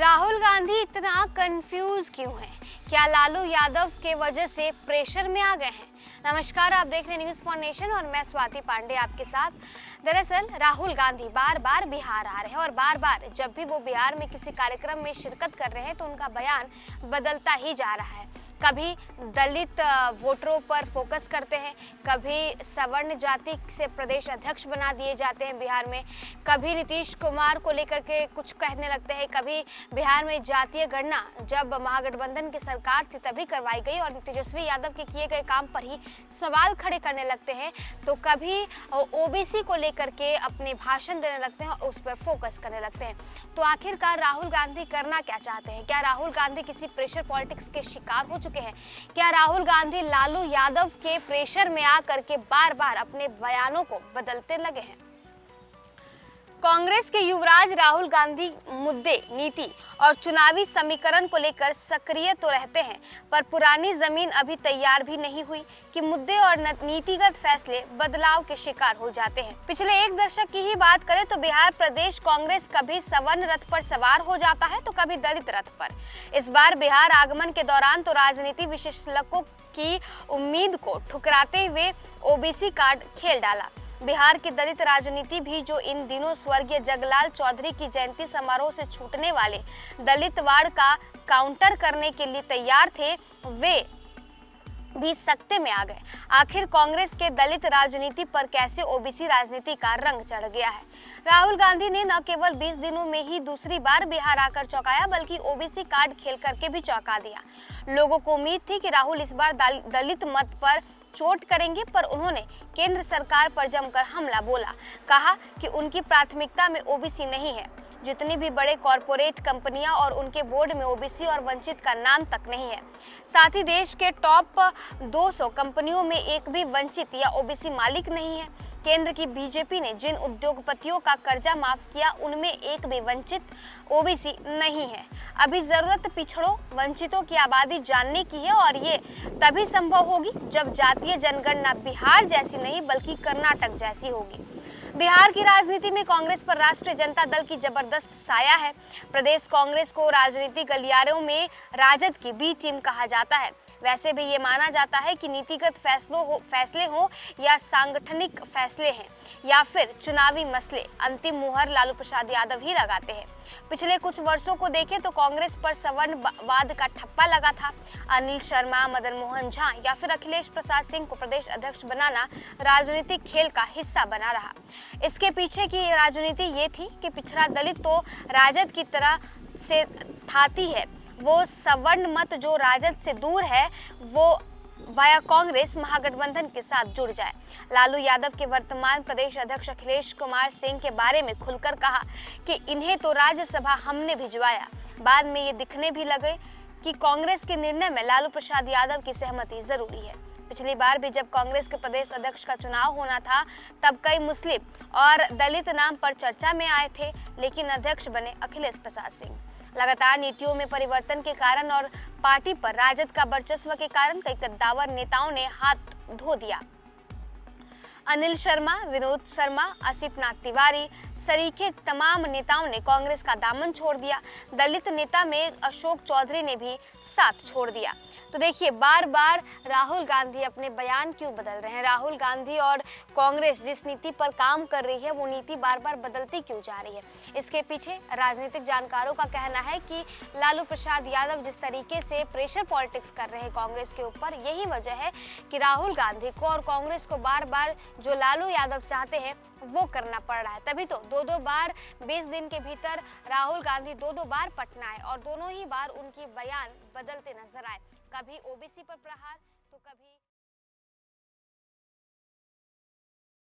राहुल गांधी इतना कंफ्यूज क्यों हैं? क्या लालू यादव के वजह से प्रेशर में आ गए हैं? नमस्कार, आप देख रहे हैं न्यूज़ फॉर नेशन और मैं स्वाति पांडे आपके साथ। दरअसल राहुल गांधी बार बार बिहार आ रहे हैं और बार बार जब भी वो बिहार में किसी कार्यक्रम में शिरकत कर रहे हैं तो उनका बयान बदलता ही जा रहा है। कभी दलित वोटरों पर फोकस करते हैं, कभी सवर्ण जाति से प्रदेश अध्यक्ष बना दिए जाते हैं बिहार में, कभी नीतीश कुमार को लेकर के कुछ कहने लगते हैं, कभी बिहार में जातीय गणना जब महागठबंधन की सरकार थी तभी करवाई गई और तेजस्वी यादव के किए गए काम पर ही सवाल खड़े करने लगते हैं, तो कभी ओबीसी को लेकर के अपने भाषण देने लगते हैं और उस पर फोकस करने लगते हैं। तो आखिरकार राहुल गांधी करना क्या चाहते हैं? क्या राहुल गांधी किसी प्रेशर पॉलिटिक्स के शिकार हो चुके हैं? क्या राहुल गांधी लालू यादव के प्रेशर में आकर के बार बार अपने बयानों को बदलते लगे हैं? कांग्रेस के युवराज राहुल गांधी मुद्दे, नीति और चुनावी समीकरण को लेकर सक्रिय तो रहते हैं, पर पुरानी जमीन अभी तैयार भी नहीं हुई कि मुद्दे और नीतिगत फैसले बदलाव के शिकार हो जाते हैं। पिछले एक दशक की ही बात करें तो बिहार प्रदेश कांग्रेस कभी सवर्ण रथ पर सवार हो जाता है तो कभी दलित रथ पर। इस बार बिहार आगमन के दौरान तो राजनीति विशेषज्ञों की उम्मीद को ठुकराते हुए ओबीसी कार्ड खेल डाला। बिहार की दलित राजनीति भी जो इन दिनों स्वर्गीय जगलाल चौधरी की जयंती समारोह से छूटने वाले दलित वाड़ का काउंटर करने के लिए तैयार थे, वे भी सख्ते में आ गए। आखिर कांग्रेस के दलित राजनीति पर कैसे ओबीसी राजनीति का रंग चढ़ गया है? राहुल गांधी ने न केवल 20 दिनों में ही दूसरी बार बिहार आकर चौंकाया, बल्कि ओबीसी कार्ड खेल करके भी चौंका दिया। लोगों को उम्मीद थी कि राहुल इस बार दलित मत पर चोट करेंगे, पर उन्होंने केंद्र सरकार पर जमकर हमला बोला। कहा कि उनकी प्राथमिकता में ओबीसी नहीं है। जितनी भी बड़े कॉरपोरेट कंपनियां और उनके बोर्ड में ओबीसी और वंचित का नाम तक नहीं है। साथ ही देश के टॉप 200 कंपनियों में एक भी वंचित या ओबीसी मालिक नहीं है। केंद्र की बीजेपी ने जिन उद्योगपतियों का कर्जा माफ किया उनमें एक भी वंचित ओबीसी नहीं है। अभी जरूरत पिछड़ों वंचितों की आबादी जानने की है और ये तभी संभव होगी जब जातीय जनगणना बिहार जैसी नहीं बल्कि कर्नाटक जैसी होगी। बिहार की राजनीति में कांग्रेस पर राष्ट्रीय जनता दल की जबरदस्त साया है। प्रदेश कांग्रेस को राजनीतिक गलियारों में राजद की बी टीम कहा जाता है। वैसे भी ये माना जाता है कि नीतिगत फैसले हो या सांगठनिक फैसले हैं या फिर चुनावी मसले, अंतिम मुहर लालू प्रसाद यादव ही लगाते हैं। पिछले कुछ वर्षों को देखें तो कांग्रेस पर सवर्णवाद का ठप्पा लगा था। अनिल शर्मा, मदन मोहन झा या फिर अखिलेश प्रसाद सिंह को प्रदेश अध्यक्ष बनाना राजनीतिक खेल का हिस्सा बना रहा। इसके पीछे की राजनीति ये थी कि पिछड़ा दलित तो राजद की तरह से थाती है, वो सवर्ण मत जो राजद से दूर है वो वाया कांग्रेस महागठबंधन के साथ जुड़ जाए। लालू यादव के वर्तमान प्रदेश अध्यक्ष अखिलेश कुमार सिंह के बारे में खुलकर कहा कि इन्हें तो राज्यसभा हमने भिजवाया। बाद में ये दिखने भी लगे कि कांग्रेस के निर्णय में लालू प्रसाद यादव की सहमति जरूरी है। पिछली बार भी जब कांग्रेस के प्रदेश अध्यक्ष का चुनाव होना था तब कई मुस्लिम और दलित नाम पर चर्चा में आए थे, लेकिन अध्यक्ष बने अखिलेश प्रसाद सिंह। लगातार नीतियों में परिवर्तन के कारण और पार्टी पर राजद का वर्चस्व के कारण कई कद्दावर नेताओं ने हाथ धो दिया। अनिल शर्मा, विनोद शर्मा, असित नाथ तिवारी सरीखे तमाम नेताओं ने कांग्रेस का दामन छोड़ दिया। दलित नेता में अशोक चौधरी ने भी साथ छोड़ दिया। तो देखिए, बार बार राहुल गांधी अपने बयान क्यों बदल रहे हैं? राहुल गांधी और कांग्रेस जिस नीति पर काम कर रही है वो नीति बार बार बदलती क्यों जा रही है? इसके पीछे राजनीतिक जानकारों का कहना है कि लालू प्रसाद यादव जिस तरीके से प्रेशर पॉलिटिक्स कर रहे हैं कांग्रेस के ऊपर, यही वजह है कि राहुल गांधी को और कांग्रेस को बार बार जो लालू यादव चाहते हैं वो करना पड़ रहा है। तभी तो दो बार 20 दिन के भीतर राहुल गांधी दो बार पटना आए और दोनों ही बार उनकी बयान बदलते नजर आए। कभी ओबीसी पर प्रहार तो कभी